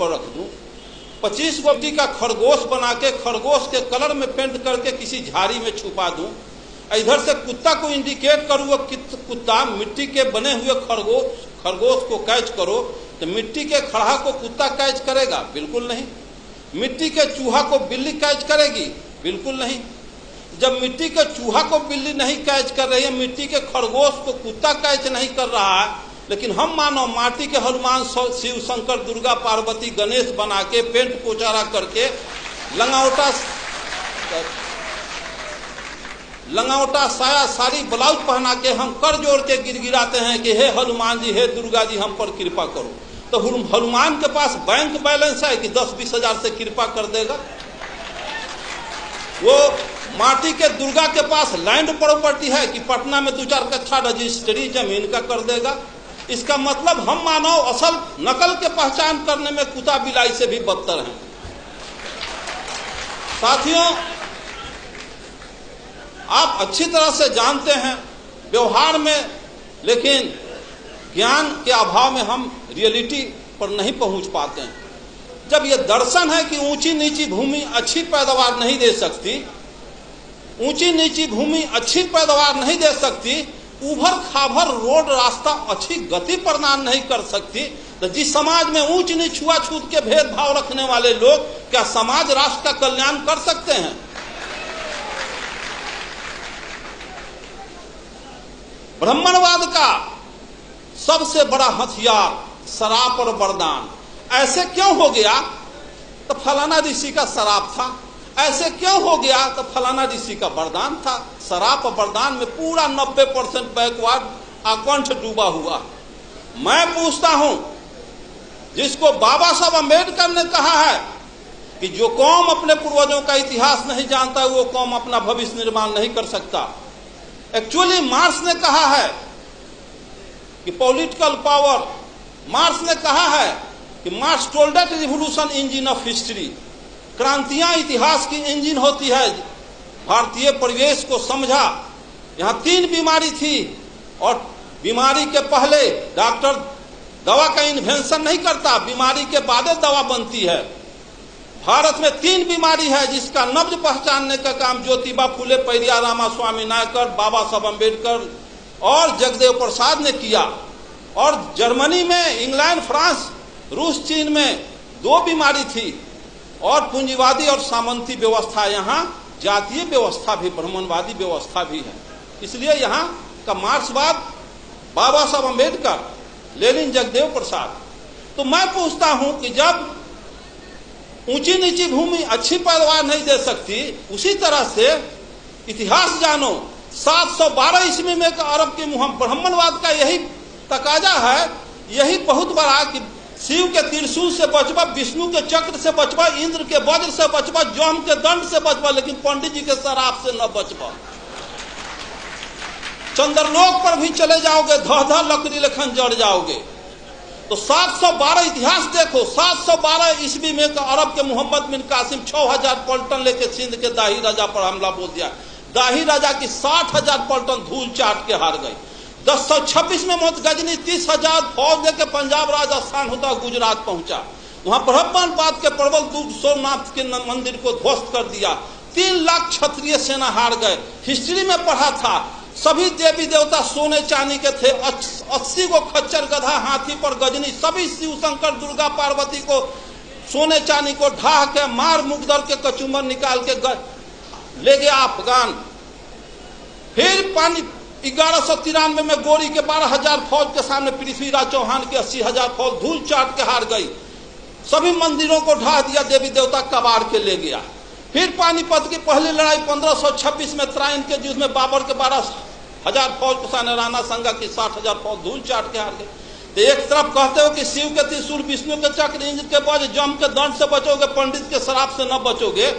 ऊपर रख दूं, 25 गोटी का खरगोश बना के खरगोश के कलर में पेंट करके किसी झाड़ी में छुपा दूं, इधर से कुत्ता को इंडिकेट करूं, वो कुत्ता मिट्टी के बने हुए खरगोश को कैच करो, तो मिट्टी के खड़हा को कुत्ता कैच करेगा? बिल्कुल नहीं। मिट्टी के चूहा को बिल्ली कैच करेगी? बिल्कुल नहीं। जब मिट्टी के चूहा को बिल्ली नहीं कैच कर रही है, मिट्टी के खरगोश को कुत्ता कैच नहीं कर रहा है, लेकिन हम मानो माटी के हनुमान, शिव, शंकर, दुर्गा, पार्वती, गणेश बना के पेंट पोचारा करके लंगावटा साया साड़ी ब्लाउज पहना के हम कर जोड़ के गिड़गिड़ाते हैं कि हे हनुमान जी, हे दुर्गा जी, हम पर कृपा करो। तो हनुमान के पास बैंक बैलेंस है कि 10-20 हजार से कृपा कर देगा? वो माटी के दुर्गा के पास लैंड प्रॉपर्टी है कि पटना में 2-4 कट्ठा रजिस्ट्री जमीन का कर देगा? इसका मतलब हम मानव असल नकल के पहचान करने में कुत्ता बिलाई से भी बदतर हैं। साथियों, आप अच्छी तरह से जानते हैं व्यवहार में, लेकिन ज्ञान के अभाव में हम रियलिटी पर नहीं पहुंच पाते हैं। जब यह दर्शन है कि ऊंची नीची भूमि अच्छी पैदावार नहीं दे सकती, ऊंची नीची भूमि अच्छी पैदावार नहीं दे सकती, उभर खाभर रोड रास्ता अच्छी गति प्रदान नहीं कर सकती, तो जिस समाज में ऊंच नीच छुआछूत के भेदभाव रखने वाले लोग क्या समाज राष्ट्र का कल्याण कर सकते हैं? ब्राह्मणवाद का सबसे बड़ा हथियार शराब और वरदान। ऐसे क्यों हो गया? तो फलाना ऋषि का शराब था। ऐसे क्यों हो गया? तो फलाना ऋषि का वरदान था। शराब और वरदान में पूरा 90% बैकवर्ड आकंठ डूबा हुआ। मैं पूछता हूं, जिसको बाबा साहब अम्बेडकर ने कहा है कि जो कौम अपने पूर्वजों का इतिहास नहीं जानता, वो कौम अपना भविष्य निर्माण नहीं कर सकता। एक्चुअली मार्क्स ने कहा है कि पॉलिटिकल पावर, मार्क्स ने कहा है कि Marx told that revolution engine of history, क्रांतियां इतिहास की इंजन होती है। भारतीय परिवेश को समझा। यहां 3 बीमारी थी और बीमारी के पहले डॉक्टर दवा का इन्वेंशन नहीं करता, बीमारी के बाद दवा बनती है। भारत में 3 बीमारी है जिसका नब्ज पहचानने का काम ज्योतिबा फुले, पेरियार रामास्वामी नायकर, बाबा साहब अम्बेडकर और जगदेव प्रसाद ने किया। और जर्मनी में, इंग्लैंड, फ्रांस, रूस, चीन में 2 बीमारी थी। और पूंजीवादी और सामंती व्यवस्था, यहाँ जातीय व्यवस्था भी, ब्राह्मणवादी व्यवस्था भी है। इसलिए यहाँ का मार्क्सवाद बाबा साहब अम्बेडकर, लेनिन, जगदेव प्रसाद। तो मैं पूछता हूं कि जब ऊंची नीची भूमि अच्छी पैदावार नहीं दे सकती, उसी तरह से इतिहास जानो। 712 ईस्वी में अरब के ब्राह्मणवाद का यही तकाजा है, यही बहुत बड़ा कि शिव के त्रिशूल से बचवा, विष्णु के चक्र से बचवा, इंद्र के वज्र से बचवा, जम के दंड से बचवा, लेकिन पंडित जी के शराब से न बचवा। चंद्रलोक पर भी चले जाओगे, धह लकड़ी लेखन जड़ जाओगे। तो 712 इतिहास देखो। 712 ईस्वी में अरब के मोहम्मद बिन कासिम 6000 पलटन लेके सिंध के दाही राजा पर हमला बोल दिया। दाही राजा की 60,000 पलटन धूल चाट के हार गई। 1026 में मोहम्मद गजनी 30,000 फौज लेके पंजाब, राजस्थान होता गुजरात पहुंचा। वहां ब्रह्मवाद के प्रबल दूत सोमनाथ के मंदिर को ध्वस्त कर दिया। 3 लाख क्षत्रिय सेना हार गए। हिस्ट्री में पढ़ा था, सभी देवी देवता सोने चांदी के थे। 80 को खच्चर, गधा, हाथी पर गजनी, सभी शिव, शंकर, दुर्गा, पार्वती को सोने चांदी को ढाह के मार मुकदर के कचूमर निकाल के ले गया अफगान। फिर 1193 में गोरी के 12,000 फौज के सामने पृथ्वीराज चौहान के 80,000 फौज धूल चाट के हार गई। सभी मंदिरों को ढाह दिया, देवी देवता कबाड़ के ले गया। फिर पानीपत की पहली लड़ाई 1526 में त्राइन के युद्ध में बाबर के 12,000 फौज के सामने राणा संगा की 60,000 फौज धूल चाट के हार गई। तो एक तरफ कहते हो कि शिव के त्रिशूल, विष्णु के चक्र, इंद्र के वज्र, जम के दंड से बचोगे, पंडित के शराब से न बचोगे।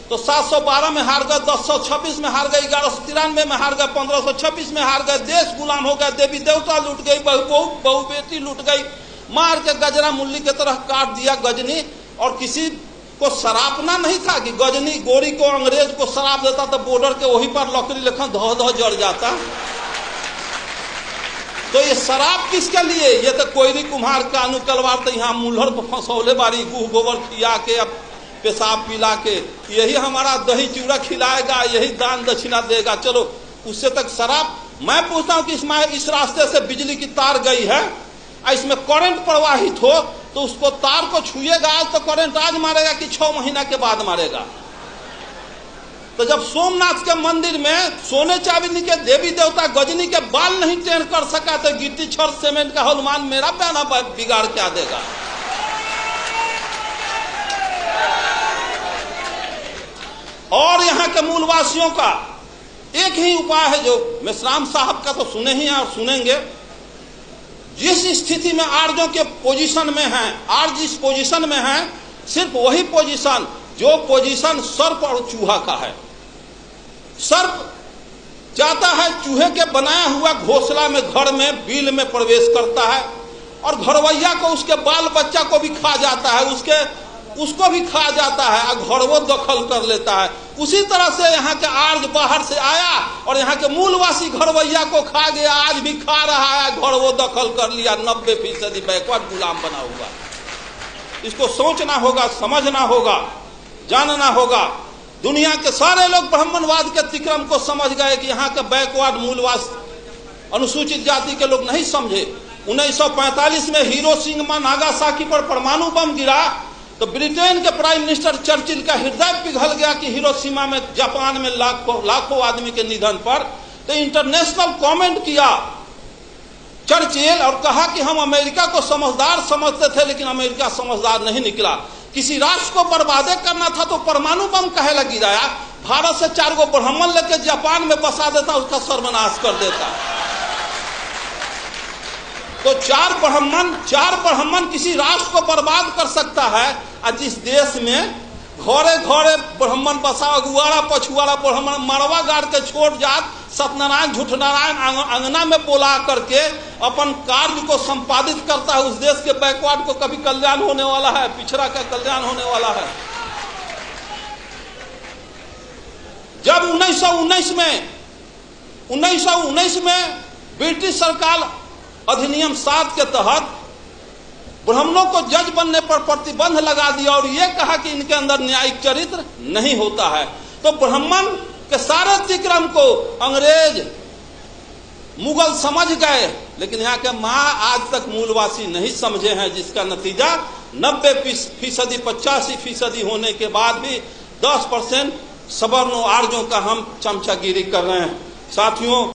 तो 712 में हार गए, 1026 में हार गए, 1193 में हार गए, 1526 में हार गए। देश गुलाम हो गए, देवी देवता लूट गई, बहु बेटी लूट गई, मार के गजरा मुल्ली की तरह काट दिया गजनी। और किसी को सरापना नहीं था कि गजनी गोरी को अंग्रेज को शराब देता तो बॉर्डर के वहीं पर लकड़ी लेखन धो जड़ जाता। तो ये शराब किसके लिए? ये तो कोयरी कुम्हार का अनुकलवार तो यहाँ मुल्हर पर फंसौले बारी, गुह गोबर खिया के, अब पेशाब पिला के, यही हमारा दही चूड़ा खिलाएगा, यही दान दक्षिणा देगा, चलो उससे तक शराब। मैं पूछता हूँ कि इसमें इस रास्ते से बिजली की तार गई है, इसमें करंट प्रवाहित हो तो उसको तार को छुएगा आज तो करंट आज मारेगा कि 6 महीना के बाद मारेगा? तो जब सोमनाथ के मंदिर में सोने चांदी के देवी देवता गजनी के बाल नहीं टेढ़ कर सका तो गिट्टी छड़ सीमेंट का हनुमान मेरा पैना बिगाड़ क्या देगा? और यहाँ के मूलवासियों का एक ही उपाय है, जो मेश्राम साहब का तो सुने ही हैं और सुनेंगे। जिस स्थिति में आर्यों के पोजीशन में हैं, आर्य जिस पोजीशन में हैं, सिर्फ वही पोजीशन जो पोजीशन सर्प और चूहा का है। सर्प जाता है चूहे के बनाया हुआ घोंसला में, घर में बिल में प्रवेश करता है और घरवैया को, उसके बाल बच्चा को भी खा जाता है, उसको भी खा जाता है और घरवो दखल कर लेता है। उसी तरह से यहाँ के आर्य बाहर से आया और यहाँ के मूलवासी घरवैया को खा गया, आज भी खा रहा है, घरवो दखल कर लिया। 90% बैकवर्ड गुलाम बना हुआ। इसको सोचना होगा, समझना होगा, जानना होगा। दुनिया के सारे लोग ब्राह्मणवाद के तिक्रम को समझ गए कि यहाँ के बैकवर्ड मूलवास अनुसूचित जाति के लोग नहीं समझे। 1945 में हिरोशिमा नागासाकी पर परमाणु बम गिरा तो ब्रिटेन के प्राइम मिनिस्टर चर्चिल का हृदय पिघल गया कि हिरोशिमा में, जापान में लाखों आदमी के निधन पर। तो इंटरनेशनल कमेंट किया चर्चिल और कहा कि हम अमेरिका को समझदार समझते थे लेकिन अमेरिका समझदार नहीं निकला। किसी राष्ट्र को बर्बादे करना था तो परमाणु बम काहे लग गिराया? भारत से 4 गो ब्राह्मण लेके जापान में बसा देता, उसका सर्वनाश कर देता। तो 4 ब्राह्मण किसी राष्ट्र को बर्बाद कर सकता है। और जिस देश में घरे घरे ब्राह्मण बसा, अगुआड़ा पछुआड़ा ब्राह्मण मरवा गाड़ के छोड़ जात, सत्यनारायण झूठनारायण अंगना में बोला करके अपन कार्य को संपादित करता है, उस देश के बैकवर्ड को कभी कल्याण होने वाला है? पिछड़ा का कल्याण होने वाला है? जब 1919 में ब्रिटिश सरकार अधिनियम 7 के तहत ब्राह्मणों को जज बनने पर प्रतिबंध लगा दिया और यह कहा कि इनके अंदर न्यायिक चरित्र नहीं होता है, तो ब्राह्मण के सारे तिक्रम को अंग्रेज मुगल समझ गए, लेकिन यहाँ के माँ आज तक मूलवासी नहीं समझे हैं, जिसका नतीजा 90% 85% होने के बाद भी 10% सवर्णों आर्यों का हम चमचागिरी कर रहे हैं। साथियों,